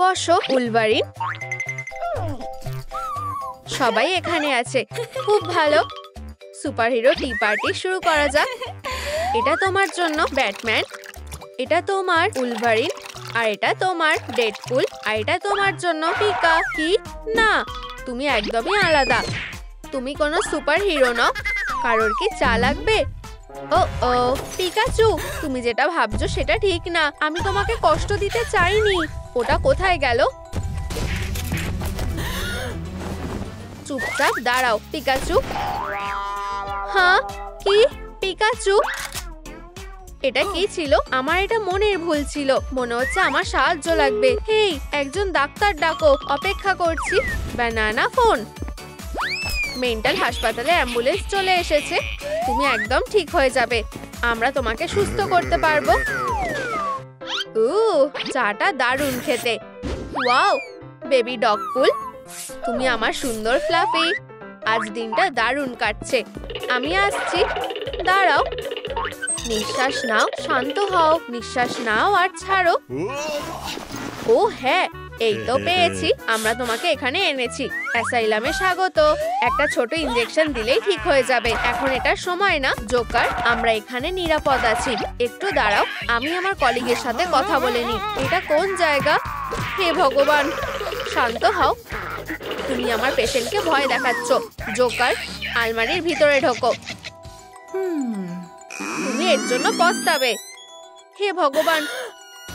বসো উলভারিন। সবাই এখানে আছে, খুব ভালো। সুপারহিরো টি পার্টি শুরু করা যাক। এটা তোমার জন্য ব্যাটম্যান, এটা তোমার উলভারিন, আর এটা তোমার ডেডপুল, আর এটা তোমার জন্য পিকা। কি না, তুমি একদমই আলাদা। তুমি কোনো সুপারহিরো নও। কারোর কি চা লাগবে? ও ও পিকাচু, তুমি যেটা ভাবছো সেটা ঠিক না। আমি তোমাকে কষ্ট দিতে চাইনি। ওটা কোথায় গেল? চুপচাপ দাঁড়াও পিকাচু। হ্যাঁ কি পিকাচু? এটা কি ছিল? আমার এটা মনের ভুল ছিল। মনে হচ্ছে আমার সাহায্য লাগবে। হেই, একজন ডাক্তার ডাকো, অপেক্ষা করছি। Banana phone. মেন্টাল হাসপাতালে অ্যাম্বুলেন্স চলে এসেছে। তুমি একদম ঠিক হয়ে যাবে। আমরা তোমাকে সুস্থ করতে পারবো। চাটা দারুণ খেতে। ওয়াও বেবি ডগপুল, তুমি আমার সুন্দর ফ্লাফি। আজ দিনটা দারুণ কাটছে। আমি আসছি, দাঁড়াও। নিঃশ্বাস নাও, শান্ত হও। নিঃশ্বাস নাও আর ছাড়ো। ও হ্যাঁ, এই তো পেয়েছি। আমরা তোমাকে এখানে এনেছি। অ্যাসাইলামে স্বাগত। একটা ছোট ইনজেকশন দিলেই ঠিক হয়ে যাবে। এখন এটার সময় না জোকার। আমরা এখানে নিরাপদ আছি। একটু দাঁড়াও, আমি আমার কলিগের সাথে কথা বলে নিই। এটা কোন জায়গা? হে ভগবান, শান্ত হও। তুমি আমার পেশেন্টকে ভয় দেখাচ্ছ। জোকার, আলমারির ভিতরে ঢোকো। তুমি এর জন্য পস্তাবে। হে ভগবান,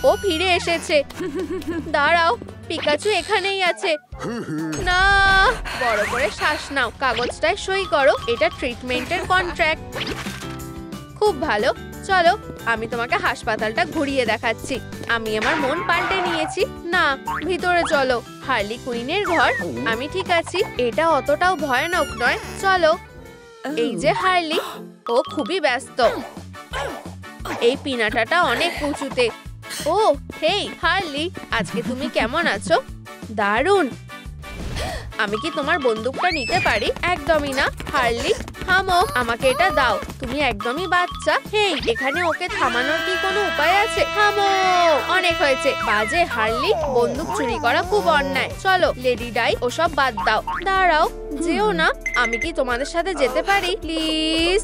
ও ফিরে এসেছে। দাঁড়াও, পিকাচু এখানেই আছে। না, বড় করে শ্বাস নাও। কাগজটায় সই করো। এটা ট্রিটমেন্টের কন্ট্রাক্ট। খুব ভালো, চলো আমি তোমাকে হাসপাতালটা ঘুরিয়ে দেখাচ্ছি। আমি আমার মন পাল্টে নিয়েছি। না, ভিতরে চলো। হার্লি কুইনের ঘর। আমি ঠিক আছি, এটা অতটাও ভয়ানক নয়। চলো। এই যে হার্লি, ও খুবই ব্যস্ত। এই পিনাটাটা অনেক উঁচুতে। ও হেই হার্লি, আজকে তুমি কেমন আছো? দারুণ। আমি কি তোমার বন্দুকটা নিতে পারি? একদমই না। হার্লি থামো, আমাকে এটা দাও। তুমি একদমই বাচ্চা। হেই, এখানে ওকে থামানোর কি কোনো উপায় আছে? থামো, অনেক হয়েছে। বাজে হার্লি, বন্দুক চুরি করা খুব অন্যায়। চলো লেডি ডাই, ওসব বাদ দাও। দাঁড়াও, যেও না। আমি কি তোমাদের সাথে যেতে পারি প্লিজ?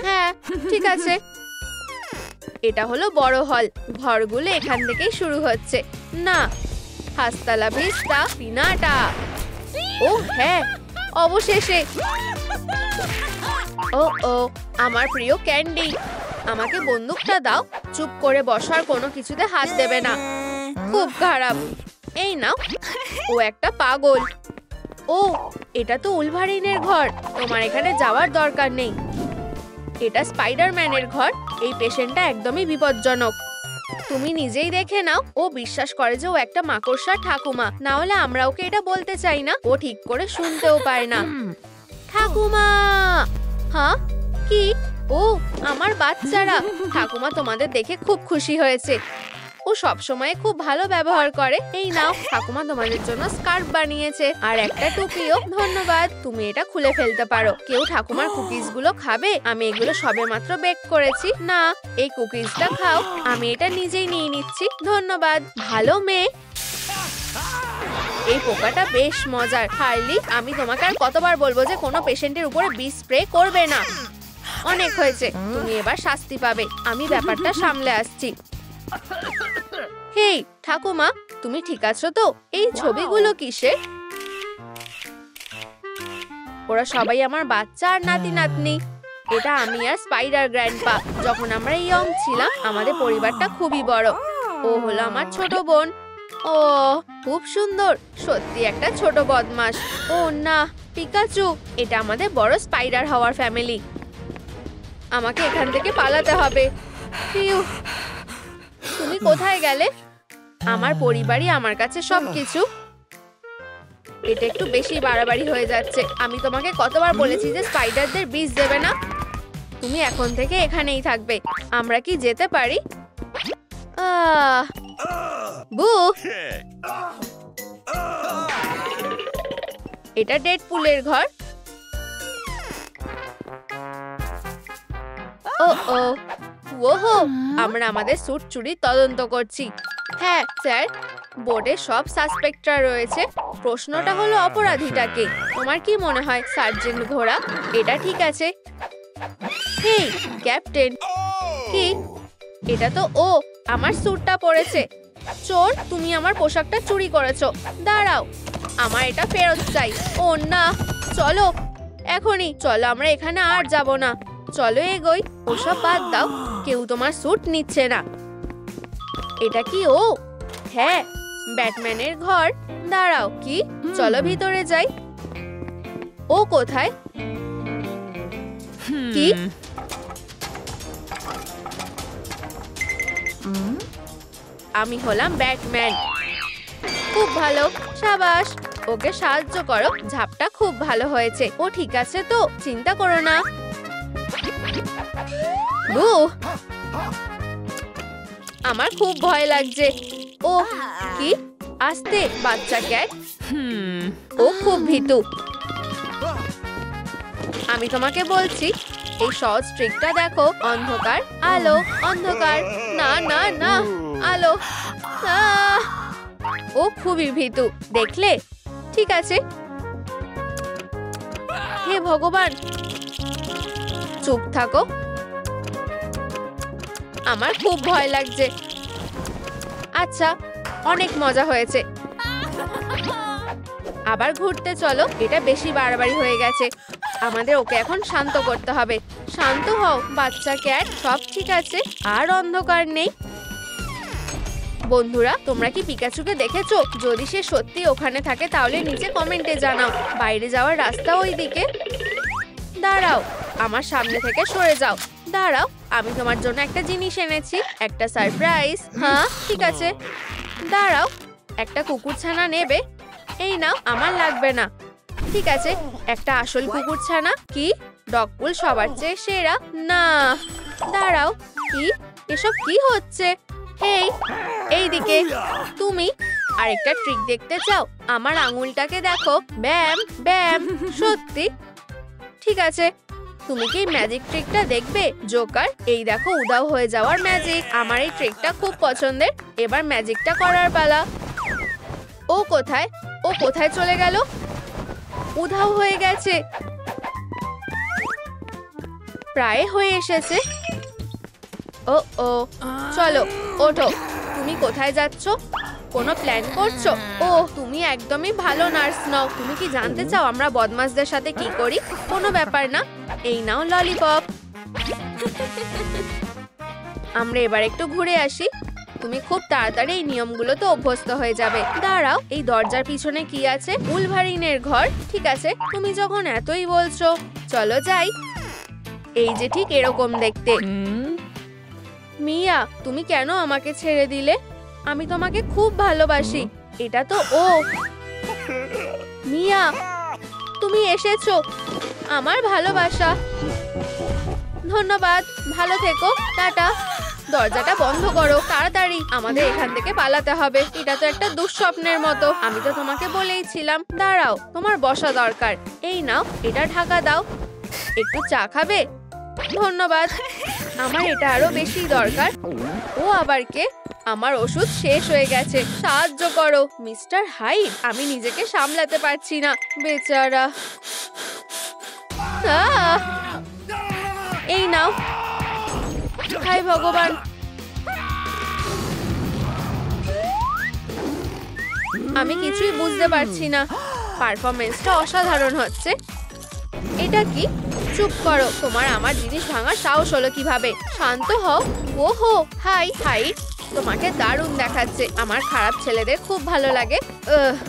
হ্যাঁ ঠিক আছে। এটা হলো বড় হল। ঘরগুলো এখান থেকেই শুরু হচ্ছে। না, হাস্তালা ভিস্তা পিনাটা। ও হ্যাঁ, অবশেষে। ও ও আমার প্রিয় ক্যান্ডি, আমাকে বন্দুকটা দাও। চুপ করে বসার কোনো কিছুতে হাত দেবে না। খুব খারাপ। এই নাও। ও একটা পাগল। ও এটা তো উলভারিনের ঘর। তোমার এখানে যাওয়ার দরকার নেই। এটা স্পাইডারম্যানের ঘর। এই পেশেন্টটা একদমই বিপজ্জনক। তুমি নিজেই দেখে নাও। ও বিশ্বাস করে যে ও একটা মাকড়সার ঠাকুমা। না হলে আমরা ওকে এটা বলতে চাই না। ও ঠিক করে শুনতেও পায় না। ঠাকুমা। হ্যাঁ কি? ও আমার বাচ্চারা। ঠাকুমা তোমাদের দেখে খুব খুশি হয়েছে। ও সব সময় খুব ভালো ব্যবহার করে। এই নাও, ঠাকুমা তোমাদের জন্য স্কার্ফ বানিয়েছে আর একটা টুপিও। ধন্যবাদ। তুমি এটা খুলে ফেলতে পারো। কেউ ঠাকুমার কুকিজ গুলো খাবে? আমি এগুলো সবেমাত্র বেক করেছি। না, এই কুকিজটা খাও। আমি এটা নিজেই নিয়ে নিচ্ছি। ধন্যবাদ, ভালো মেয়ে। এই পোকাটা বেশ মজার। হার্লি, আমি তোমাকে আর কতবার বলবো যে কোনো পেশেন্টের উপরে বিষ স্প্রে করবে না। অনেক হয়েছে, তুমি এবার শাস্তি পাবে। আমি ব্যাপারটা সামলে আসছি। হেই ঠাকুমা, তুমি ঠিক আছো তো? এই ছবিগুলো কিসের? ওরা সবাই আমার বাচ্চা আর নাতি নাতনি। এটা আমি আর স্পাইডার গ্র্যান্ডপা। যখন আমরা ইয়ং ছিলাম, আমাদের পরিবারটা খুবই বড়। ও হলো আমার ছোট বোন। ও খুব সুন্দর, সত্যি একটা ছোট বদমাশ। ও না পিকাচু, এটা আমাদের বড় স্পাইডার হওয়ার ফ্যামিলি। আমাকে এখান থেকে পালাতে হবে। তুমি কোথায় গেলে? আমার পরিবারই আমার কাছে সবকিছু। এটা একটু বেশি বাড়াবাড়ি হয়ে যাচ্ছে। আমি তোমাকে কতবার বলেছি যে স্পাইডারদের বিষ দেবে না? তুমি এখন থেকে এখানেই থাকবে। আমরা কি যেতে পারি? বু, এটা ডেডপুলের ঘর। ও ও ওহো, আমরা আমাদের স্যুট চুরির তদন্ত করছি। হ্যাঁ স্যার, বোর্ডে সব সাসপেক্টরা রয়েছে। প্রশ্নটা হলো অপরাধীটাকে। তোমার কি মনে হয় সার্জেন্ট ঘোড়া? এটা ঠিক আছে। হেই ক্যাপ্টেন, কি এটা তো ও আমার স্যুটটা পরেছে। চোর, তুমি আমার পোশাকটা চুরি করেছো। দাঁড়াও, আমার এটা ফেরত চাই। ও না, চলো এখনই চলো, আমরা এখানে আর যাব না। চলো এগোই। ওসব বাদ দাও, কেউ তোমার স্যুট নিচ্ছে না। এটা কি ও? হ্যাঁ, ব্যাটম্যানের ঘর। দাঁড়াও, কি? চলো ভিতরে যাই। ও কোথায়? কি? আমি হলাম ব্যাটম্যান। খুব ভালো, সাবাস। ওকে সাহায্য করো। ঝাপটা খুব ভালো হয়েছে। ও ঠিক আছে তো, চিন্তা করো না। বু, আমার খুব ভয় লাগছে। ও কি? আস্তে, বাচ্চা ক্যাট। ও খুব ভীতু। আমি তোমাকে বলছি, এই সহজ ট্রিকটা দেখো। অন্ধকার, আলো, অন্ধকার। না না না, আলো। ও খুবই ভীতু, দেখলে? ঠিক আছে। হে ভগবান, চুপ থাকো। আমার খুব ভয় লাগছে। আচ্ছা, অনেক মজা হয়েছে। আবার ঘুরতে চলো। এটা বেশি বাড়াবাড়ি হয়ে গেছে। আমাদের ওকে এখন শান্ত করতে হবে। শান্ত হও বাচ্চা ক্যাট, সব ঠিক আছে। আর অন্ধকার নেই। বন্ধুরা, তোমরা কি পিকাচুকে দেখেছো? যদি সে সত্যি ওখানে থাকে তাহলে নিচে কমেন্টে জানাও। বাইরে যাওয়ার রাস্তা ওই দিকে। দাঁড়াও, আমার সামনে থেকে সরে যাও। দাঁড়াও, আমি তোমার জন্য একটা জিনিস এনেছি, একটা সারপ্রাইজ। হ্যাঁ ঠিক আছে, দাঁড়াও। একটা কুকুরছানা নেবে? এই নাও, আমার লাগবে না। ঠিক আছে, একটা আসল কুকুরছানা। কি? ডগপুল সবার চেয়ে সেরা? না, দাঁড়াও। কি? এসব কি হচ্ছে? এই দিকে। তুমি আরেকটা ট্রিক দেখতে চাও? আমার আঙুলটাকে দেখো। ব্যাম ব্যাম। সত্যি? ঠিক আছে, তুমি কি ম্যাজিক ট্রিকটা দেখবে? জোকার, এই দেখো উধাও হয়ে যাওয়ার ম্যাজিক। আমার এই ট্রিকটা খুব পছন্দের। এবার ম্যাজিকটা করার পালা। ও কোথায়? ও কোথায় চলে গেল? উধাও হয়ে গেছে। প্রায় হয়ে এসেছে। ও ও, চলো ওঠো। তুমি কোথায় যাচ্ছ? কোনো প্ল্যান করছো? ও, তুমি একদমই ভালো নার্স নও। তুমি কি জানতে চাও আমরা বদমাশদের সাথে কি করি? কোনো ব্যাপার না। এই নাও ললিপপ। আমরা এবার একটু ঘুরে আসি। তুমি খুব তাড়াতাড়ি এই নিয়মগুলোতে অভ্যস্ত হয়ে যাবে। দাঁড়াও, এই দরজার পিছনে কি আছে? উলভারিনের ঘর। ঠিক আছে, তুমি যখন এতই বলছো, চলো যাই। এই যে ঠিক এরকম দেখতে। মিয়া, তুমি কেন আমাকে ছেড়ে দিলে? আমি তোমাকে খুব ভালোবাসি। এটা তো ও। মিয়া, তুমি এসেছো। আমার ভালোবাসা। ধন্যবাদ, ভালো থেকো, টাটা। দরজাটা বন্ধ করো তাড়াতাড়ি, আমাদের এখান থেকে পালাতে হবে। এটা তো একটা দুঃস্বপ্নের মতো। আমি তো তোমাকে বলেইছিলাম। দাঁড়াও, তোমার বসা দরকার। এই নাও, এটা ঢাকা দাও। একটু চা খাবে? ধন্যবাদ, আমার এটা আরো বেশি দরকার। ও আবার কে? আমার ওষুধ শেষ হয়ে গেছে, সাহায্য করো। মিস্টার হাইড, আমি নিজেকে সামলাতে পারছি না, বেচারা। এই নাও। হায় ভগবান, আমি কিছুই বুঝতে পারছি না। পারফরমেন্সটা অসাধারণ হচ্ছে। এটা কি? চুপ করো। তোমার আমার জিনিস ভাঙার সাহস হলো কিভাবে? শান্ত হও। ওহো, হাই হাইড, তোমাকে দারুণ দেখাচ্ছে। আমার খারাপ ছেলেদের খুব ভালো লাগে।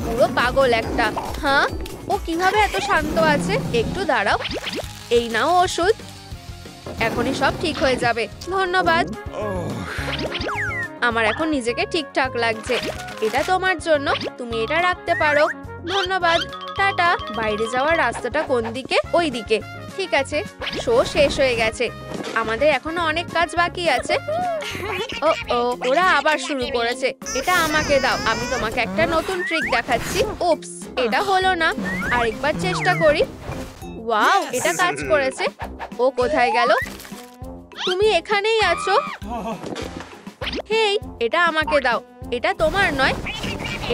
পুরো পাগল একটা। হ্যাঁ, ও কিভাবে এত শান্ত আছে? একটু দাঁড়াও। এই নাও ওষুধ। এখনই সব ঠিক হয়ে যাবে। ধন্যবাদ। আমার এখন নিজেকে ঠিকঠাক লাগছে। এটা তোমার জন্য, তুমি এটা রাখতে পারো। ধন্যবাদ, টাটা। বাইরে যাওয়ার রাস্তাটা কোন দিকে? ওই দিকে। ঠিক আছে, শো শেষ হয়ে গেছে। আমাদের এখনো অনেক কাজ বাকি আছে। ও ও, ওরা আবার শুরু করেছে। এটা আমাকে দাও, আমি তোমাকে একটা নতুন ট্রিক দেখাচ্ছি। উপস, এটা হলো না। আরেকবার চেষ্টা করি। ওয়াও, এটা কাজ করেছে। ও কোথায় গেল? তুমি এখানেই আছো? হেই, এটা আমাকে দাও। এটা তোমার নয়,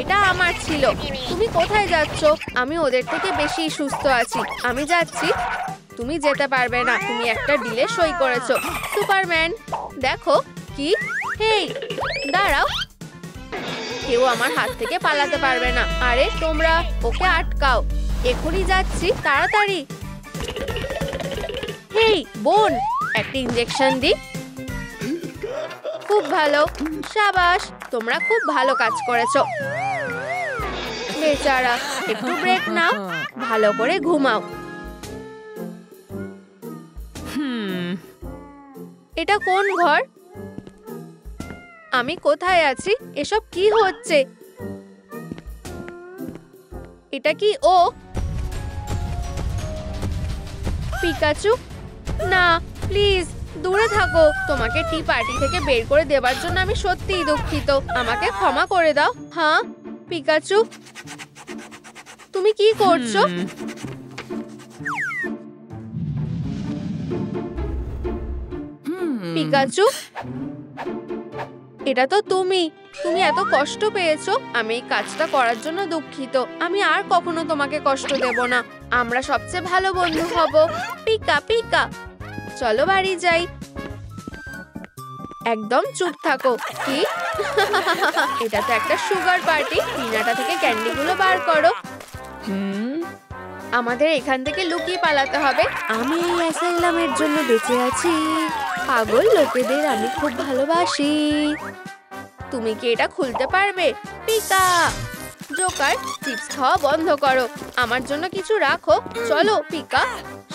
এটা আমার ছিল। তুমি কোথায় যাচ্ছ? আমি ওদের থেকে বেশি সুস্থ আছি। আমি যাচ্ছি। তুমি যেতে পারবে না। তুমি একটা ডিলে সই করেছো। সুপারম্যান, দেখো কি। হেই, দাঁড়াও। কেউ আমার হাত থেকে পালাতে পারবে না। আরে তোমরা ওকে আটকাও। এখনই যাচ্ছি, তাড়াতাড়ি। হেই বোন, একটা ইনজেকশন দি। খুব ভালো, সাবাস। তোমরা খুব ভালো কাজ করেছো। বেচারা, একটু ব্রেক নাও, ভালো করে ঘুমাও। এটা কোন ঘর? আমি কোথায় আছি? এসব কি হচ্ছে? এটা কি ও? পিকাচু, না প্লিজ দূরে থাকো। তোমাকে টি পার্টি থেকে বের করে দেওয়ার জন্য আমি সত্যিই দুঃখিত। আমাকে ক্ষমা করে দাও। হ্যাঁ পিকাচু, তুমি কি করছো? পিকাচু, এটা তো তুমি। তুমি এত কষ্ট পেয়েছো। আমি এই কাজটা করার জন্য দুঃখিত। আমি আর কখনো তোমাকে কষ্ট দেব না। আমরা সবচেয়ে ভালো বন্ধু হব। পিকা পিকা, চলো বাড়ি যাই। একদম চুপ থাকো। কি? এটা তো একটা সুগার পার্টি। পিনাটা থেকে ক্যান্ডিগুলো বার করো। আমাদের এখান থেকে লুকিয়ে পালাতে হবে। আমি এই অ্যাসাইলামের জন্য বেঁচে আছি। পাগল লোকেদের আমি খুব ভালোবাসি। তুমি কি এটা খুলতে পারবে? পিকা, জোকার, চিপস খাওয়া বন্ধ করো। আমার জন্য কিছু রাখো। চলো পিকা,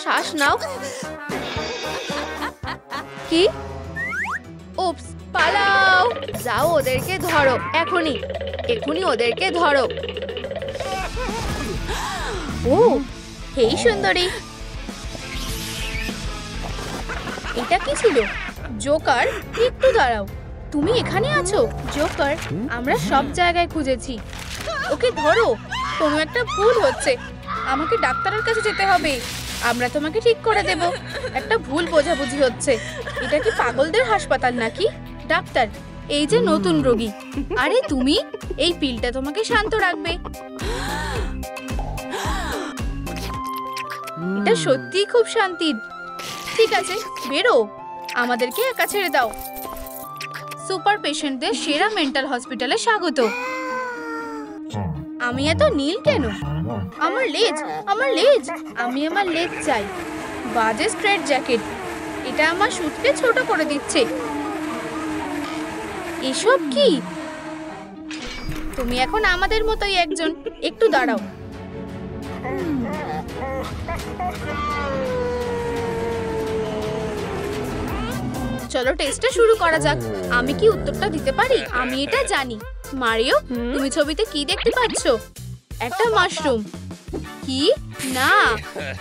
শ্বাস নাও। কি? উপস, পালাও। যাও, ওদেরকে ধরো। এখনই এখনই ওদেরকে ধরো। ও হেই সুন্দরী, এটা কি ছিল? জোকার, একটু দাঁড়াও। তুমি এখানে আছো? জোকার, আমরা সব জায়গায় খুঁজেছি। ওকে ধরো। কোনো একটা ভুল হচ্ছে। আমাকে ডাক্তারের কাছে যেতে হবে। আমরা তোমাকে ঠিক করে দেব। একটা ভুল বোঝাবুঝি হচ্ছে। এটা কি পাগলদের হাসপাতাল নাকি? ডাক্তার, এই যে নতুন রোগী। আরে তুমি, এই পিলটা তোমাকে শান্ত রাখবে। এটা সত্যিই খুব শান্তির। ঠিক আছে, বেরো। আমাদেরকে একা ছেড়ে দাও। সুপার পেশেন্টদের সেরা মেন্টাল হসপিটালে স্বাগত। আমি এত নীল কেন? আমার লেজ, আমার লেজ। আমি আমার লেজ চাই। বাজে স্ট্রেট জ্যাকেট। এটা আমার শুটকে ছোট করে দিচ্ছে। এসব কি? তুমি এখন আমাদের মতোই একজন। একটু দাঁড়াও। চলো টেস্টটা শুরু করা যাক। আমি কি উত্তরটা দিতে পারি? আমি এটা জানি। মারিও, তুমি ছবিতে কি দেখতে পাচ্ছ? একটা মাশরুম। কি? না,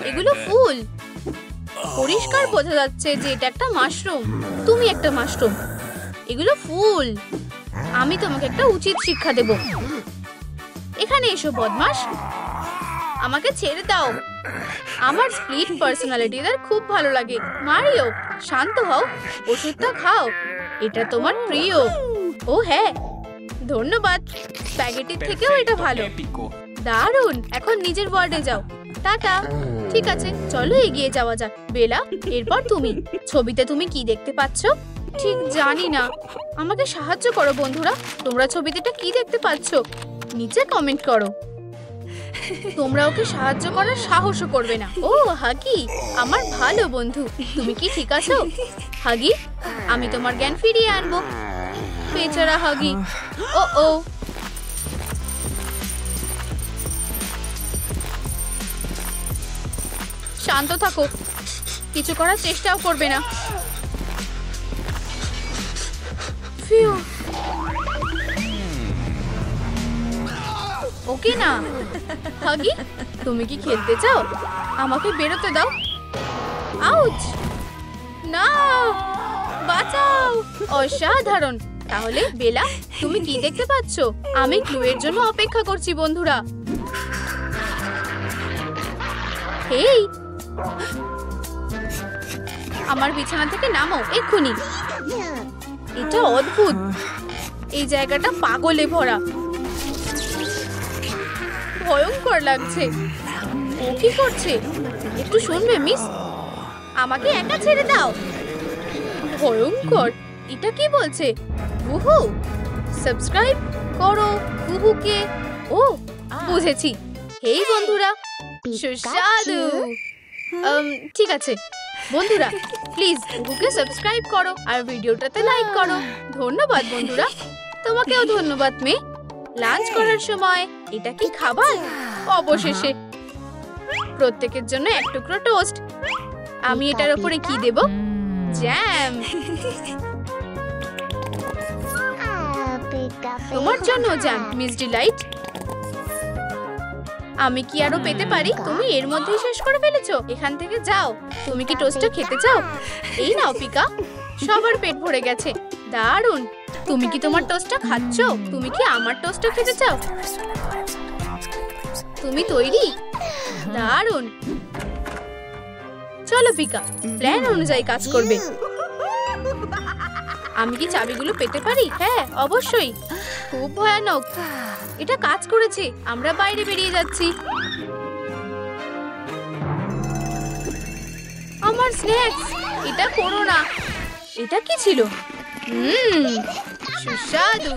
এগুলো ফুল। পরিষ্কার বোঝা যাচ্ছে যে এটা একটা মাশরুম। তুমি একটা মাশরুম। এগুলো ফুল। আমি তোমাকে একটা উচিত শিক্ষা দেব। এখানে এসো বদমাশ। আমাকে ছেড়ে দাও। আমার স্প্লিট পার্সোনালিটিদের খুব ভালো লাগে। মারিও, শান্ত হও। ওষুধটা খাও। এটা তোমার প্রিয়। ও হ্যাঁ, ধন্যবাদ। স্প্যাগেটির থেকেও এটা ভালো। দারুণ। এখন নিজের ওয়ার্ডে যাও। টাটা। ঠিক আছে, চলো এগিয়ে যাওয়া যাক। বেলা, এরপর তুমি। ছবিতে তুমি কি দেখতে পাচ্ছ? ঠিক জানি না। আমাকে সাহায্য করো বন্ধুরা। তোমরা ছবিতে কি দেখতে পাচ্ছ? নিচে কমেন্ট করো। তোমরা ওকে সাহায্য করার সাহসও করবে না। ও হাগি, আমার ভালো বন্ধু। তুমি কি ঠিক আছো? হাগি, আমি তোমার জ্ঞান ফিরিয়ে আনবো। বেচারা হাগি। ও ও, শান্ত থাকো। কিছু করার চেষ্টাও করবে না। ফিউ। ওকে না। হাগি, তুমি কি খেলতে চাও? আমাকে বেরোতে দাও। আউচ! না, বাঁচাও। অসাধারণ। তাহলে বেলা, তুমি কি দেখতে পাচ্ছ? আমি ক্লুয়ের জন্য অপেক্ষা করছি বন্ধুরা। হেই, আমার বিছানা থেকে নামো এক্ষুনি। এটা অদ্ভুত, এই জায়গাটা পাগলে ভরা, ভয়ঙ্কর লাগছে। ও কি করছে? একটু শুনবে মিস? আমাকে একা ছেড়ে দাও। ভয়ঙ্কর, এটা কি বলছে? উহু, সাবস্ক্রাইব করো কুহুকে। ও বুঝেছি। হেই বন্ধুরা, সুস্বাদু। ঠিক আছে বন্ধুরা, প্লিজ কুহুকে সাবস্ক্রাইব করো আর ভিডিওটাতে লাইক করো। ধন্যবাদ বন্ধুরা। তোমাকেও ধন্যবাদ মেয়ে। লাঞ্চ করার সময় এটা কি খাবার? অবশেষে প্রত্যেকের জন্য এক টুকরো টোস্ট। আমি এটার উপরে কি দেব? জ্যাম। তোমার জন্য জ্যাম মিস ডিলাইট। আমি কি আরো পেতে পারি? তুমি এর মধ্যেই শেষ করে ফেলেছো। এখান থেকে যাও। তুমি কি টোস্টটা খেতে চাও? এই নাও পিকা, সবার পেট ভরে গেছে। দারুণ। তুমি কি তোমার টোস্টটা খাচ্ছ? তুমি কি আমার টোস্টটা খেতে চাও? তুমি তৈরি? দারুণ। চলো পিকা, প্ল্যান অনুযায়ী কাজ করবে। আমি কি চাবিগুলো পেতে পারি? হ্যাঁ অবশ্যই। খুব ভয়ানক। এটা কাজ করেছে। আমরা বাইরে বেরিয়ে যাচ্ছি। আমার স্ন্যাক্স, এটা করো না। এটা কি ছিল? সুস্বাদু।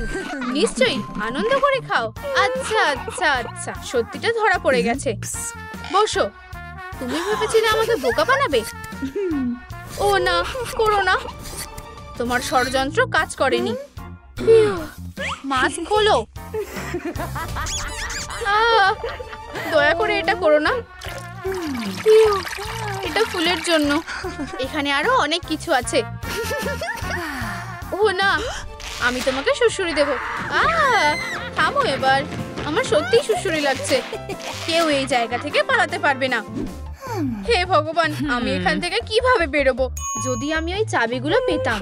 নিশ্চয়ই আনন্দ করে খাও। আচ্ছা আচ্ছা আচ্ছা, সত্যিটা ধরা পড়ে গেছে। বসো। তুমি ভেবেছিলে আমাকে বোকা বানাবে? ও না, করো না। তোমার ষড়যন্ত্র কাজ করেনি। মাস্ক খোলো। দয়া করে এটা করো না। এটা ফুলের জন্য। এখানে আরো অনেক কিছু আছে। ও না, আমি তোমাকে সুড়সুড়ি দেবো। থামো এবার। আমার সত্যিই সুড়সুড়ি লাগছে। কেউ এই জায়গা থেকে পালাতে পারবে না। হে ভগবান, আমি এখান থেকে কিভাবে বেরোবো? যদি আমি ওই চাবিগুলো পেতাম।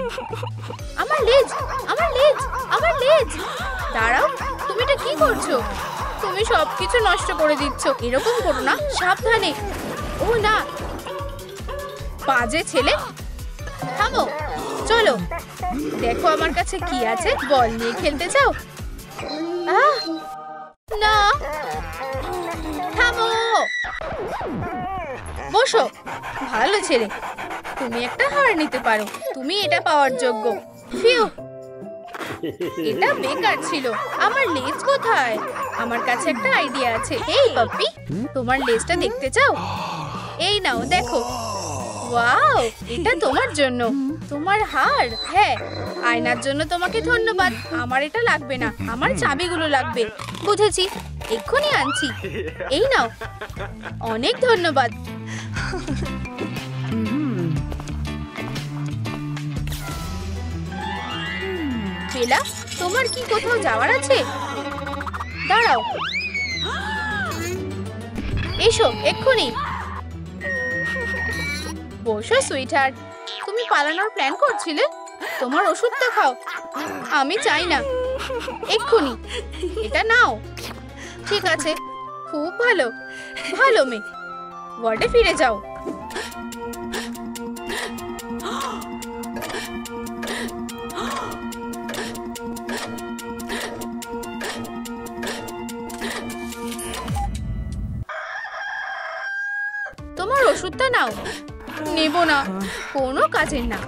আমার লেজ, আমার লেজ, আমার লেজ। দাঁড়াও, তুমি এটা কি করছো? তুমি সবকিছু নষ্ট করে দিচ্ছ। এরকম করো না, সাবধানে। ও না, বাজে ছেলে। থামো, চলো। দেখো আমার কাছে কি আছে। বল নিয়ে খেলতে চাও? না, থামো। বসো। ভালো ছেলে, তুমি একটা হার নিতে পারো। তুমি এটা পাওয়ার যোগ্য। ফিউ, এটা বেকার ছিল। আমার লেজ কোথায়? আমার কাছে একটা আইডিয়া আছে। এই পাপ্পি, তোমার লেজটা দেখতে চাও? এই নাও, দেখো। ওয়াও, এটা তোমার জন্য। তোমার হার? হ্যাঁ। আয়নার জন্য তোমাকে ধন্যবাদ। আমার এটা লাগবে না, আমার চাবিগুলো লাগবে। বুঝেছি, এক্ষুনি আনছি। এই নাও। অনেক ধন্যবাদ। বেলা, তোমার কি কোথাও যাওয়ার আছে? দাঁড়াও। এসো এক্ষুনি। বসো সুইটহার্ট। তুমি পালানোর প্ল্যান করছিলে? তোমার ওষুধটা খাও। আমি চাই না। এক্ষুনি এটা নাও। ঠিক আছে, খুব ভালো। ভালো মেয়ে। ওয়ার্ডে ফিরে যাও। তোমার ওষুধটা নাও। নেব না, কোনো কাজের না।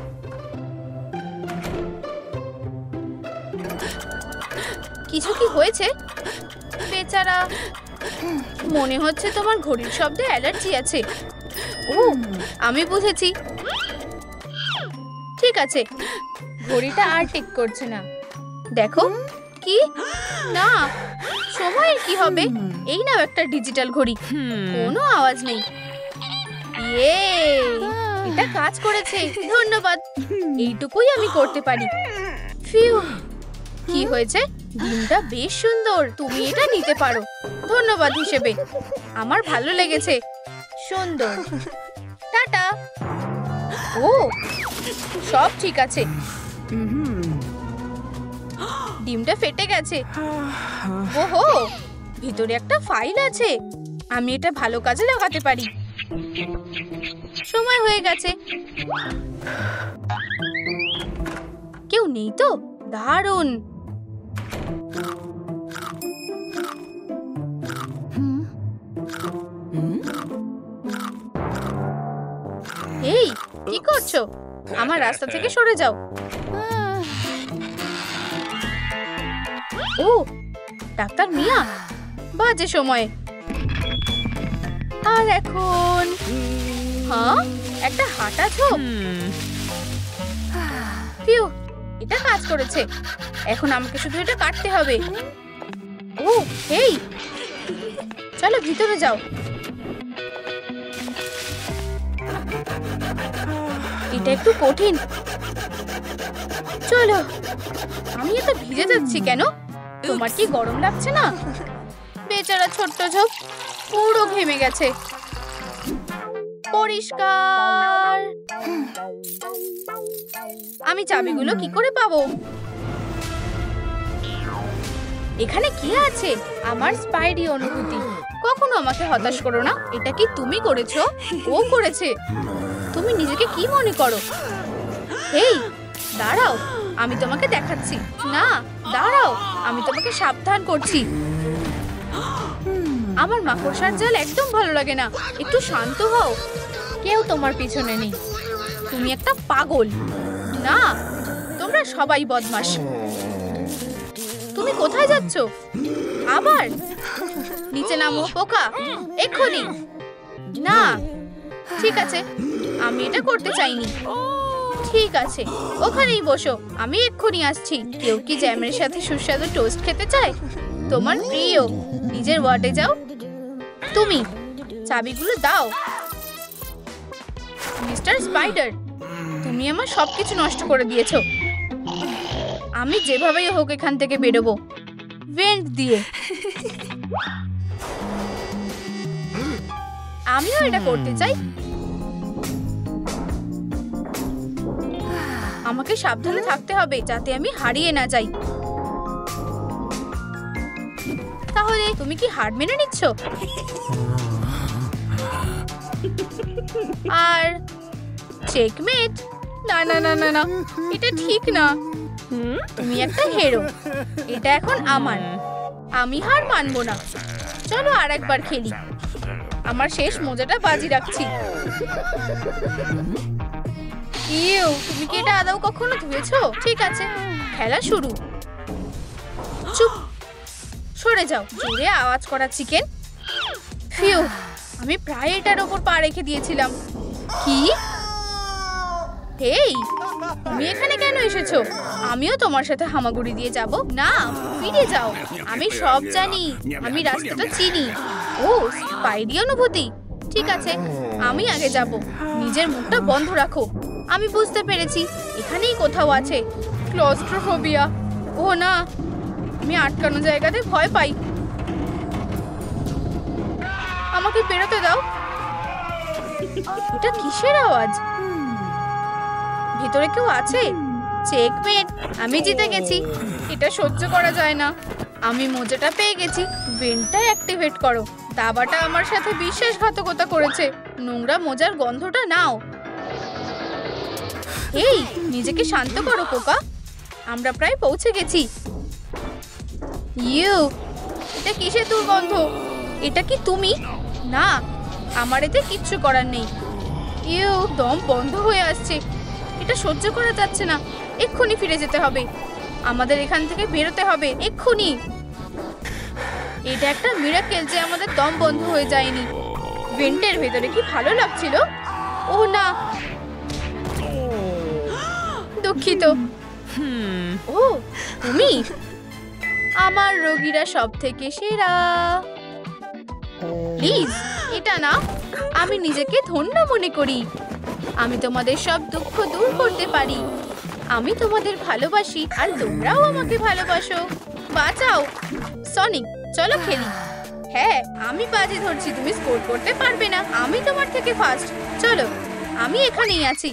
কিছু কি হয়েছে? বেচারা, মনে হচ্ছে তোমার ঘড়ির শব্দে অ্যালার্জি আছে। ও, আমি বুঝেছি। ঠিক আছে, ঘড়িটা আর টিক করছে না। দেখো। কি? না, সময়ের কি হবে? এই নাও একটা ডিজিটাল ঘড়ি। কোনো আওয়াজ নেই। ইয়ে, এটা কাজ করেছে। ধন্যবাদ। এইটুকুই আমি করতে পারি। ফিউ। কি হয়েছে? ডিমটা বেশ সুন্দর। তুমি এটা নিতে পারো ধন্যবাদ হিসেবে। আমার ভালো লেগেছে। সুন্দর। টাটা। ও, সব ঠিক আছে। ডিমটা ফেটে গেছে। ওহো, ভিতরে একটা ফাইল আছে। আমি এটা ভালো কাজে লাগাতে পারি। সময় হয়ে গেছে। কেউ নেই তো? দারুণ। এই, কি করছো? আমার রাস্তা থেকে সরে যাও। ও, ডাক্তার মিয়া, বাজে সময়ে। আর এখন হ্যাঁ, একটা হাঁটা ঝোপ। ফিউ, এটা কাজ করেছে। এখন আমাকে শুধু এটা কাটতে হবে। ও, এই, চলো ভিতরে যাও। এটা একটু কঠিন। চলো। আমি এত ভিজে যাচ্ছি কেন? তোমার কি গরম লাগছে না? বেচারা ছোট্ট ঝোপ পুরো ঘেমে গেছে। পরিষ্কার। আমি চাবিগুলো কি করে পাবো? এখানে কি আছে? আমার স্পাইডি অনুভূতি। কখনো আমাকে হতাশ করো না। এটা কি তুমি করেছো? ও করেছে। তুমি নিজেকে কি মনে করো? এই, দাঁড়াও, আমি তোমাকে দেখাচ্ছি। না, দাঁড়াও, আমি তোমাকে সাবধান করছি। আমার মাকড়সার জাল একদম ভালো লাগে না। একটু শান্ত হও। কেউ তোমার পিছনে নেই। তুমি একটা পাগল। না, তোমরা সবাই বদমাশ। তুমি কোথায় যাচ্ছ? আবার নিচে নামো পোকা, এক্ষুনি। না, ঠিক আছে, আমি এটা করতে চাইনি। ঠিক আছে, ওখানেই বসো, আমি এক্ষুনি আসছি। কেউ কি জ্যামের সাথে সুস্বাদু টোস্ট খেতে চায়? তোমার প্রিয়। নিজের ওয়ার্ডে যাও। তুমি চাবিগুলো দাও। মিস্টার স্পাইডার, তুমি আমার সবকিছু নষ্ট করে দিয়েছো। আমি যেভাবেই হোক এখান থেকে বেরোবো, ভেন্ট দিয়ে। আমিও এটা করতে চাই। আমাকে সাবধানে থাকতে হবে যাতে আমি হারিয়ে না যাই। তাহলে তুমি কি হার মেনে নিচ্ছ? আর চেকমেট? না না না না না, এটা ঠিক না। তুমি একটা হেরো। এটা এখন আমার। আমি হার মানবো না। চলো আর একবার খেলি। আমার শেষ মজাটা বাজি রাখছি। ইউ, তুমি কি এটা আদৌ কখনো ধুয়েছো? ঠিক আছে, খেলা শুরু। চুপ, সরে যাও। জোরে আওয়াজ করা চিকেন। ফিউ, আমি প্রায় এটার ওপর পা রেখে দিয়েছিলাম। কি? এই, তুমি এখানে কেন এসেছো? আমিও তোমার সাথে হামাগুড়ি দিয়ে যাব না। ফিরে যাও। আমি সব জানি। আমি রাস্তাটা চিনি। ও, স্পাইডি অনুভূতি। ঠিক আছে, আমি আগে যাব। নিজের মুখটা বন্ধ রাখো। আমি বুঝতে পেরেছি, এখানেই কোথাও আছে। ক্লস্ট্রোফোবিয়া। ও না, আমি আটকানো জায়গাতে ভয় পাই। আমাকে বেরোতে দাও। এটা কিসের আওয়াজ? ভিতরে কেউ আছে? চেকমেট, আমি জিতে গেছি। এটা সহ্য করা যায় না। আমি মোজাটা পেয়ে গেছি। ভেন্টটা অ্যাক্টিভেট করো। দাবাটা আমার সাথে বিশ্বাসঘাতকতা করেছে। নোংরা মোজার গন্ধটা নাও। এই, নিজেকে শান্ত করো পোকা। আমরা প্রায় পৌঁছে গেছি। ইউ, এটা কিসের দুর্গন্ধ? এটা কি তুমি? না, আমার এতে কিচ্ছু করার নেই। ইউ, দম বন্ধ হয়ে আসছে। এটা সহ্য করা যাচ্ছে না। এক্ষুনি ফিরে যেতে হবে। আমাদের এখান থেকে বেরোতে হবে এক্ষুনি। এটা একটা মিরাকেল যে আমাদের দম বন্ধ হয়ে যায়নি। ভেন্টের ভেতরে কি ভালো লাগছিল। ও না, দুঃখিত। ও, তুমি? আমার রোগীরা সব থেকে সেরা। প্লিজ, এটা না। আমি নিজেকে ধন্য মনে করি। আমি তোমাদের সব দুঃখ দূর করতে পারি। আমি তোমাদের ভালোবাসি আর তোমরাও আমাকে ভালোবাসো। বাঁচাও। সনিক, চলো খেলি। হ্যাঁ, আমি বাজি ধরছি তুমি স্কোর করতে পারবে না। আমি তোমার থেকে ফার্স্ট। চলো, আমি এখানেই আছি।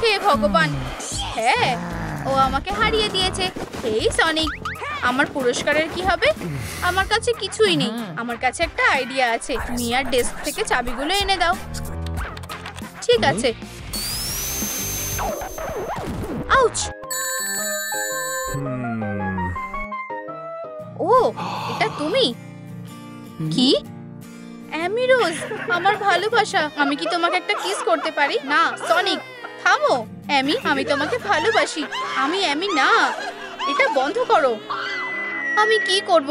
হে ভগবান। হ্যাঁ, ও আমাকে হারিয়ে দিয়েছে। এই সনিক, আমার পুরস্কারের কি হবে? আমার কাছে কিছুই নেই। আমার কাছে একটা আইডিয়া আছে। মিয়ার ডেস্ক থেকে চাবিগুলো এনে দাও। ঠিক আছে। আউচ! ও, এটা তুমি? কি? অ্যামি রোজ, আমার ভালোবাসা, আমি কি তোমাকে একটা কিস করতে পারি? না, সনিক, থামো। অ্যামি, আমি তোমাকে ভালোবাসি। আমি অ্যামি না। এটা বন্ধ করো। আমি কি করব?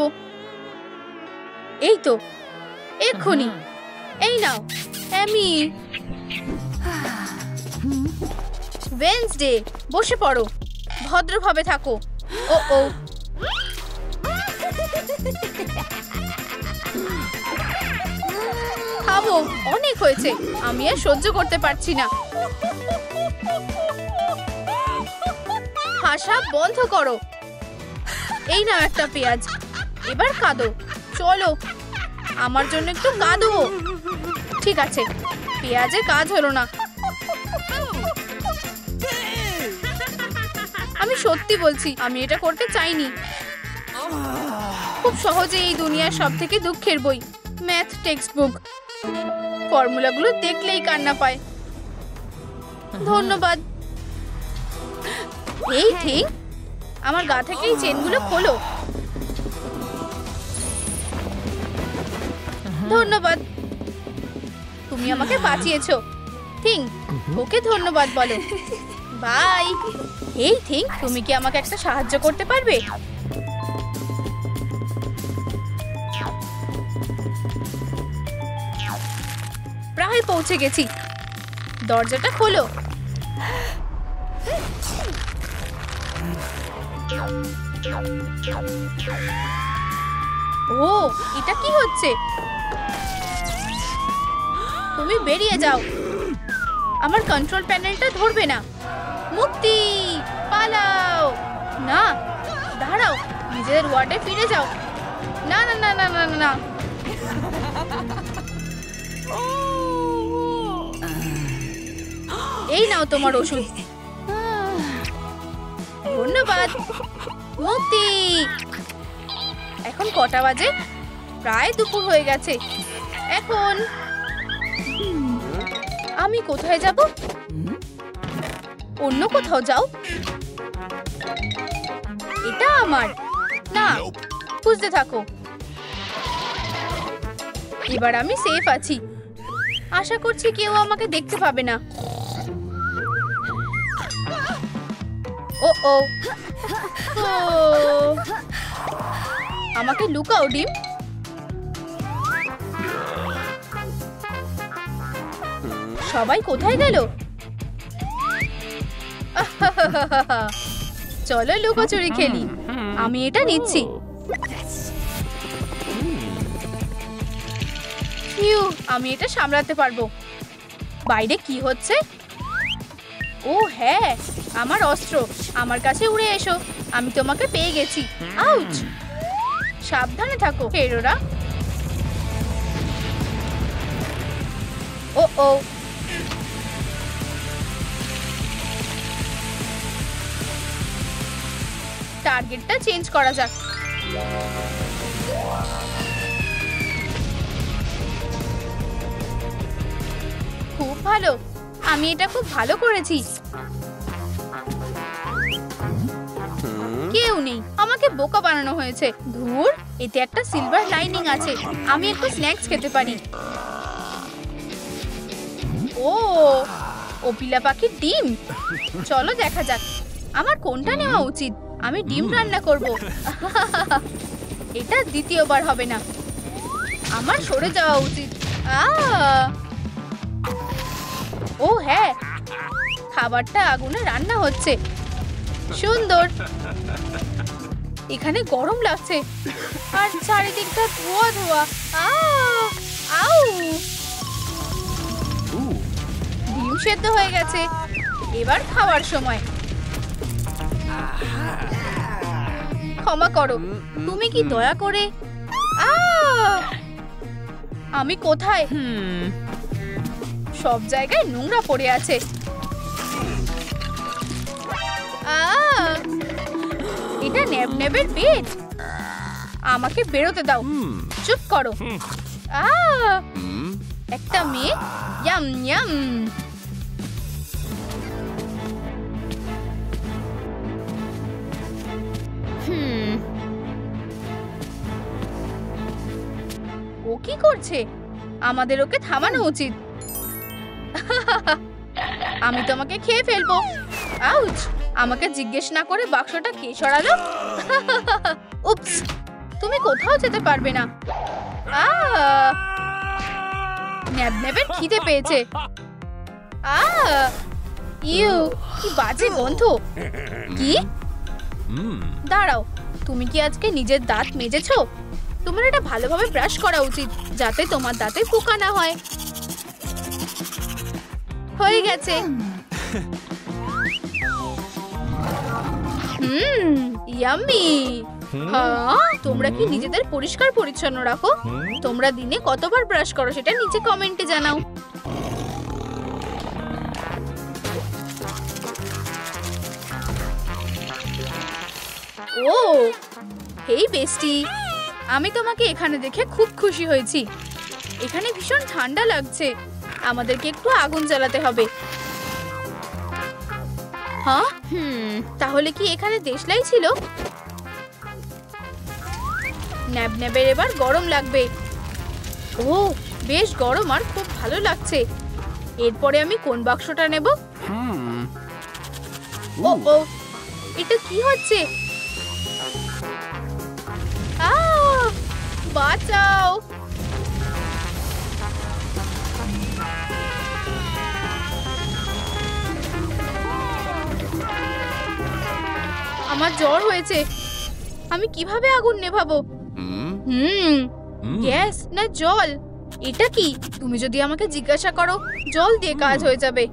এই তো, এক্ষুনি। এই নাও, অ্যামি। ওয়েডনেসডে, বসে পড়ো। ভদ্রভাবে থাকো। ও ও, থামো, অনেক হয়েছে। আমি আর সহ্য করতে পারছি না। হাসা বন্ধ করো। এই নাও একটা পেঁয়াজ। এবার কাঁদো। চলো, আমার জন্য একটু কাঁদো। ঠিক আছে, পেঁয়াজে কাজ হলো না। আমি সত্যি বলছি, আমি এটা করতে চাইনি। খুব সহজে এই দুনিয়ার সবথেকে দুঃখের বই, ম্যাথ টেক্সট বুক। ফর্মুলাগুলো দেখলেই কান্না পায়। ধন্যবাদ। এই ঠিক, আমার গা থেকে এই চেনগুলো খোলো। ধন্যবাদ, তুমি আমাকে বাঁচিয়েছো। থিং, ওকে ধন্যবাদ বলো। বাই। এই থিং, তুমি কি আমাকে একটা সাহায্য করতে পারবে? প্রায় পৌঁছে গেছি। দরজাটা খোলো। ও, এটা কি হচ্ছে? তুমি বেরিয়ে যাও। আমার কন্ট্রোল প্যানেলটা ধরবে না। মুক্তি, পালাও। না, দাঁড়াও, নিজেদের ওয়ার্ডে ফিরে যাও। না না না না না না। এই নাও তোমার ওষুধ। ধন্যবাদ। মুক্তি। এখন কটা বাজে? প্রায় দুপুর হয়ে গেছে। এখন আমি কোথায় যাব? অন্য কোথাও যাও। এটা আমার না, খুঁজতে থাকো। এবার আমি সেফ আছি। আশা করছি কেউ আমাকে দেখতে পাবে না। ও ও, আমাকে লুকাও ডিম। সবাই কোথায় গেল? চলো লুকোচুরি খেলি। আমি এটা নিচ্ছি। আমি এটা সামলাতে পারবো। বাইরে কি হচ্ছে? ও হ্যাঁ, আমার অস্ত্র। আমার কাছে উড়ে এসো। আমি তোমাকে পেয়ে গেছি। আউচ! সাবধানে থাকো হেরোরা। ও ও, টার্গেটটা চেঞ্জ করা যাক। খুব ভালো, আমি এটা খুব ভালো করেছি। কেউ নেই, আমাকে বোকা বানানো হয়েছে। ধুর, এতে একটা সিলভার লাইনিং আছে। আমি একটু স্ন্যাক্স খেতে পারি। ও, ওপিলা পাখির ডিম। চলো দেখা যাক আমার কোনটা নেওয়া উচিত। আমি ডিম রান্না করব। এটা দ্বিতীয়বার হবে না। আমার সরে যাওয়া উচিত। ও হ্যাঁ, খাবারটা আগুনে রান্না হচ্ছে। সুন্দর। এখানে গরম লাগছে আর চারিদিকটা ধোয়া ধোয়া। আউ! ডিম সেদ্ধ হয়ে গেছে। এবার খাওয়ার সময়। ক্ষমা করো, তুমি কি দয়া করে? আমি কোথায়? সব জায়গায় নোংরা পড়ে আছে। এটা নেবনেবের পেট। আমাকে বেরোতে দাও। চুপ করো। একটা মেয়ে। Yam yam. কি করছে? আমাদের ওকে থামানো উচিত। আমি তোমাকে খেয়ে ফেলবো। আউচ! আমাকে জিজ্ঞেস না করে বাক্সটা কে সরালো? উপস! তুমি কোথাও যেতে পারবে না। ন্যাবন্যাবের খিদে পেয়েছে। ইউ, কি বাজে গন্ধ। কি? দাঁড়াও, তুমি কি আজকে নিজের দাঁত মেজেছো? তোমার এটা ভালোভাবে ব্রাশ করা উচিত যাতে তোমার দাঁতে পোকা না হয়। হয়ে গেছে। ইয়াম্মি। হ্যাঁ, তোমরা কি নিজেদের পরিষ্কার পরিচ্ছন্ন রাখো? তোমরা দিনে কতবার ব্রাশ করো সেটা নিচে কমেন্টে জানাও। ও হেই বেস্টি, আমি তোমাকে এখানে দেখে খুব খুশি হয়েছি। এখানে ভীষণ ঠান্ডা লাগছে। আমাদেরকে একটু আগুন জ্বালাতে হবে। হ্যাঁ, তাহলে কি এখানে দেশলাই ছিল? ন্যাবন্যাবের এবার গরম লাগবে। ও বেশ গরম আর খুব ভালো লাগছে। এরপরে আমি কোন বাক্সটা নেব? ও ও, এটা কি হচ্ছে? বাঁচাও! আমার জ্বর হয়েছে। আমি কিভাবে আগুন নেভাবো? গ্যাস না জল? এটা কি? তুমি যদি আমাকে জিজ্ঞাসা করো, জল দিয়ে কাজ হয়ে যাবে।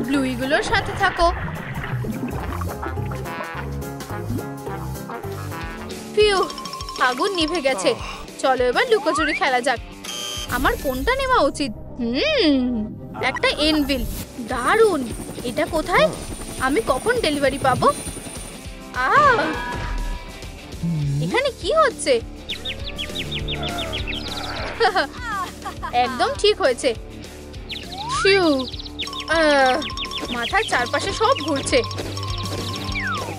ব্লুইগুলোর সাথে থাকো। ফিউ, আগুন নিভে গেছে। চলো এবার লুকোচুরি খেলা যাক। আমার কোনটা নেওয়া উচিত? একটা এনভিল। দারুণ! এটা কোথায়? আমি কখন ডেলিভারি পাবো? এখানে কি হচ্ছে? একদম ঠিক হয়েছে। ফিউ, মাথার চারপাশে সব ঘুরছে।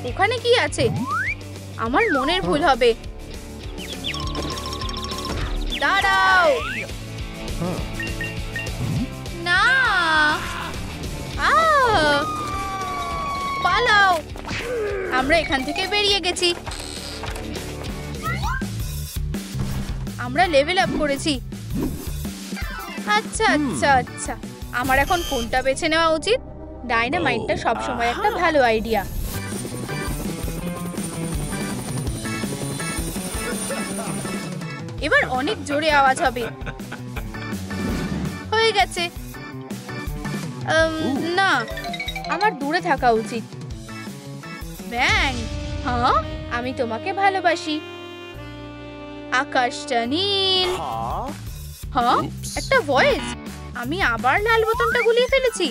ওখানে কি আছে? আমার মনের ভুল হবে। দাঁড়াও! না, পালাও! আমরা এখান থেকে বেরিয়ে গেছি। আমরা লেভেল আপ করেছি। আচ্ছা আচ্ছা আচ্ছা, আমার এখন কোনটা বেছে নেওয়া উচিত? ডাইনামাইটটা সবসময় একটা ভালো আইডিয়া। এবার অনেক জোরে আওয়াজ হবে। হয়ে গেছে। না, আমার দূরে থাকা উচিত। ব্যাং! হ্যাঁ, আমি তোমাকে ভালোবাসি। আকাশটা নীল। হ্যাঁ, একটা ভয়েস। আমি আবার লাল বোতামটা গুলিয়ে ফেলেছি।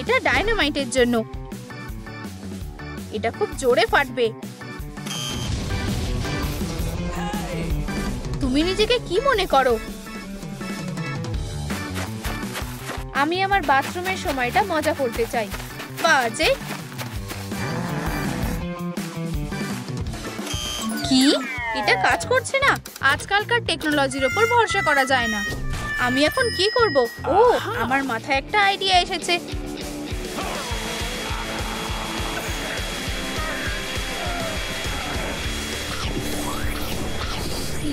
এটা ডাইনামাইটের জন্য। এটা খুব জোরে ফাটবে। তুমি নিজেকে কি মনে করো? আমি আমার বাথরুমের সময়টা মজা করতে চাই। বাজে! কি? এটা কাজ করছে না? আজকালকার টেকনোলজির উপর ভরসা করা যায় না। আমি এখন কি করব? ও, আমার মাথায় একটা আইডিয়া এসেছে।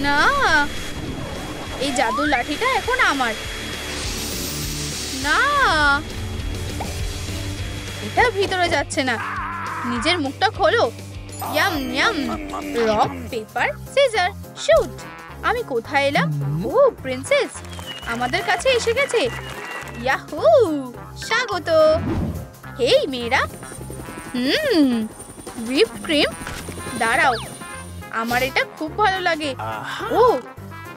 না, এই জাদুর লাঠিটা এখন আমার। না, এটা ভিতরে যাচ্ছে না। নিজের মুখটা খোলো। Yam yam. Rock paper scissor shoot. আমি কোথায় এলাম? ও, প্রিন্সেস আমাদের কাছে এসে গেছে। ইয়াহু, স্বাগত। হেই মেয়েরা। Whip cream. দাঁড়াও, আমার এটা খুব ভালো লাগে। ও,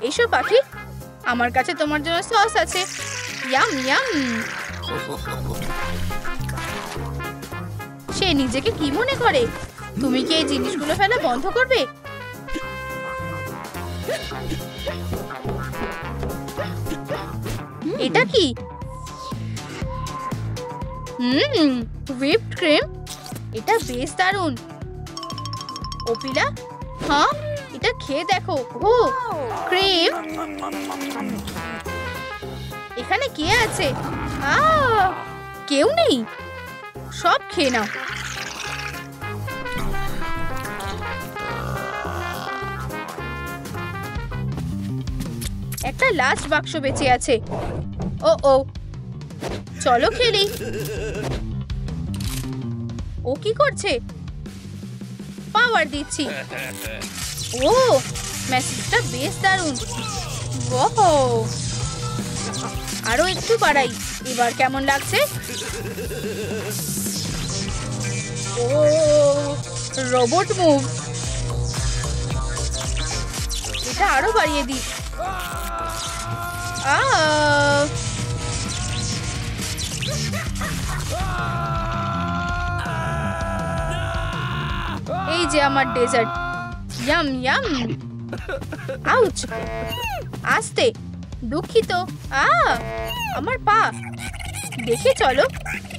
এসো পাখি, আমার কাছে তোমার জন্য সস আছে। Yam yam. সে নিজেকে কি মনে করে? তুমি কি এই জিনিসগুলো ফেলা বন্ধ করবে? এটা কি? হুইপড ক্রিম, এটা বেশ দারুণ। অপিলা, হ্যাঁ এটা খেয়ে দেখো। ও ক্রিম, এখানে কে আছে? কেউ নেই, সব খেয়ে নাও। একটা লাস্ট বাক্স বেঁচে আছে। ও ও, চলো খেলি। ও কি করছে? পাওয়ার দিচ্ছি। ও মেসেজটা বেশ দারুণ। ওহো, আরো একটু বাড়াই। এবার কেমন লাগছে? Oh robot move. এটা আরো বাড়িয়ে দিই। এই যে আমার ডেজার্ট। Yam yam. আউচ, আস্তে, দুঃখিত। আমার পা। দেখে চলো,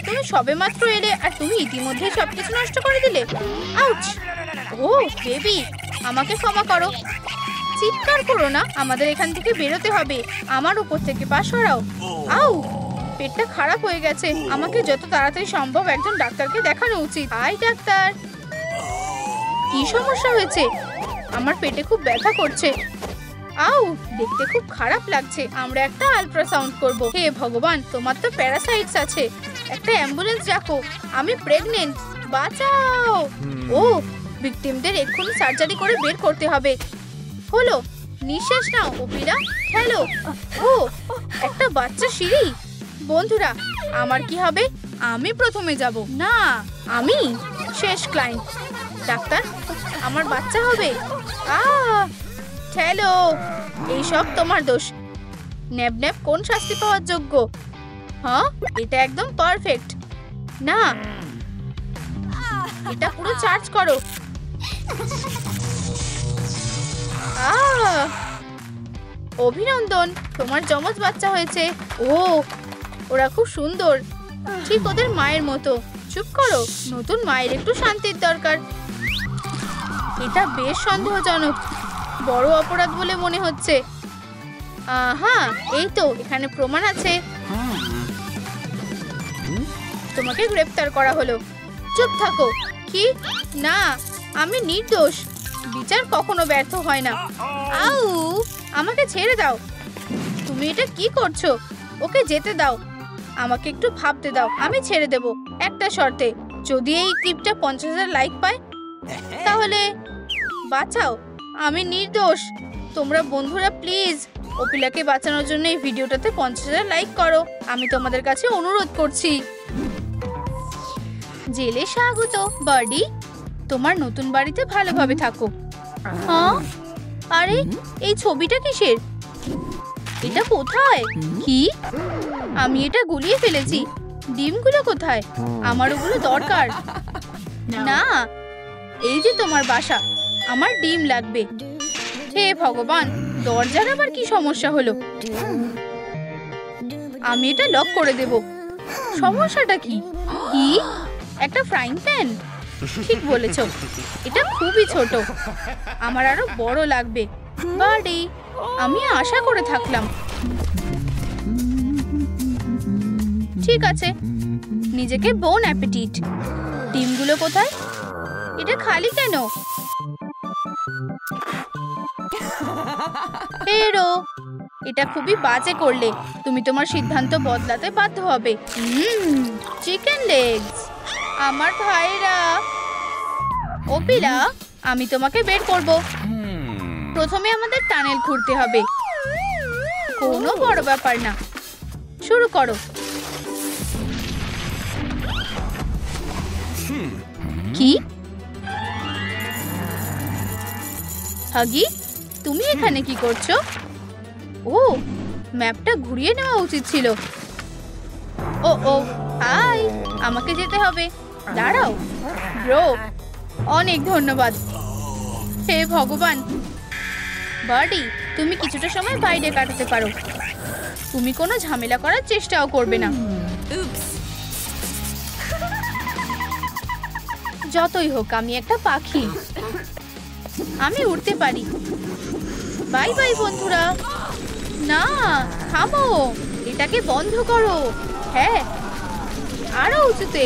তুমি সবেমাত্র এলে আর তুমি ইতিমধ্যে সবকিছু নষ্ট করে দিলে। আউচ। ও বেবি, আমাকে ক্ষমা করো। চিৎকার করো না, আমাদের এখান থেকে বেরোতে হবে। আমার উপর থেকে পা সরাও। আউ, পেটটা খারাপ হয়ে গেছে। আমাকে যত তাড়াতাড়ি সম্ভব একজন ডাক্তারকে দেখানো উচিত। Hi doctor. কি সমস্যা হয়েছে? আমার পেটে খুব ব্যথা করছে। আউ, দেখতে খুব খারাপ লাগছে। আমরা একটা আল্ট্রাসাউন্ড করব। হে ভগবান, তোমার তো প্যারাসাইটস আছে। একটা অ্যাম্বুলেন্স ডাকো, আমি প্রেগনেন্ট, বাঁচাও। ও, ভিকটিমদের এক্ষুনি সার্জারি করে বের করতে হবে। হলো, নিঃশ্বাস নাও অপিলা, খেলো। ও, একটা বাচ্চা সিঁড়ি। বন্ধুরা, আমার কি হবে? আমি প্রথমে যাব। না, আমি শেষ ক্লায়েন্ট। ডাক্তার, আমার বাচ্চা হবে। ঠেলো, এইসব তোমার দোষ। ন্যাব ন্যাব কোন শাস্তি পাওয়ার যোগ্য? হ্যাঁ, এটা একদম পারফেক্ট। না, এটা পুরো চার্জ করো। অভিনন্দন, তোমার যমজ বাচ্চা হয়েছে। ও, ওরা খুব সুন্দর, ঠিক ওদের মায়ের মতো। চুপ করো, নতুন মায়ের একটু শান্তির দরকার। এটা বেশ সন্দেহজনক, বড় অপরাধ বলে মনে হচ্ছে। হ্যাঁ, এই তো এখানে প্রমাণ আছে। তোমাকে গ্রেফতার করা হলো। চুপ থাকো। কি? না, আমি নির্দোষ। বিচার কখনো ব্যর্থ হয় না। আউ, আমাকে ছেড়ে দাও। তুমি এটা কি করছো? ওকে যেতে দাও। আমাকে একটু ভাবতে দাও। আমি ছেড়ে দেব, একটা শর্তে। যদি এই ক্লিপটা 50,000 লাইক পায়, তাহলে বাঁচাও, আমি নির্দোষ। তোমরা বন্ধুরা প্লিজ অপিলাকে বাঁচানোর জন্য এই ভিডিওটাতে 50,000 লাইক করো। আমি তোমাদের কাছে অনুরোধ করছি। জেলে স্বাগত বার্ডি, তোমার নতুন বাড়িতে ভালোভাবে থাকো। হ্যাঁ, আরে এই ছবিটা কিসের? এটা কোথায়? কি? আমি এটা গুলিয়ে ফেলেছি। ডিমগুলো কোথায়? আমার ওগুলো দরকার। না, এই যে তোমার বাসা, আমার ডিম লাগবে। হে ভগবান, দরজার আবার কি সমস্যা হলো? আমি এটা লক করে দেব। সমস্যাটা কি? কি? একটা ফ্রাইং প্যান? ঠিক বলেছ, এটা খুবই ছোট। আমার আরো বড় লাগবে। বার্ডি, আমি আশা করে থাকলাম। ঠিক আছে, নিজেকে বোন অ্যাপিটিট। ডিমগুলো কোথায়? এটা খালি কেন? পেরো, এটা খুবই বাজে করলে। তুমি তোমার সিদ্ধান্ত বদলাতে বাধ্য হবে। চিকেন লেগস, আমার ভাইরা। অপিলা, আমি তোমাকে বের করব। প্রথমে আমাদের টানেল খুঁড়তে হবে। কোনো বড় ব্যাপার না, শুরু করো। কি? হাগি, তুমি এখানে কি করছো? ও, ম্যাপটা ঘুরিয়ে নেওয়া উচিত ছিল। ও ও, হাই, আমাকে যেতে হবে। দাঁড়াও ব্রো, অনেক ধন্যবাদ। হে ভগবান। বার্ডি, তুমি কিছুটা সময় বাইরে কাটাতে পারো। তুমি কোনো ঝামেলা করার চেষ্টাও করবে না। যতই হোক আমি একটা পাখি, আমি উড়তে পারি। বাই বাই বন্ধুরা। না, থামো, এটাকে বন্ধ করো। হ্যাঁ, আরো উঁচুতে।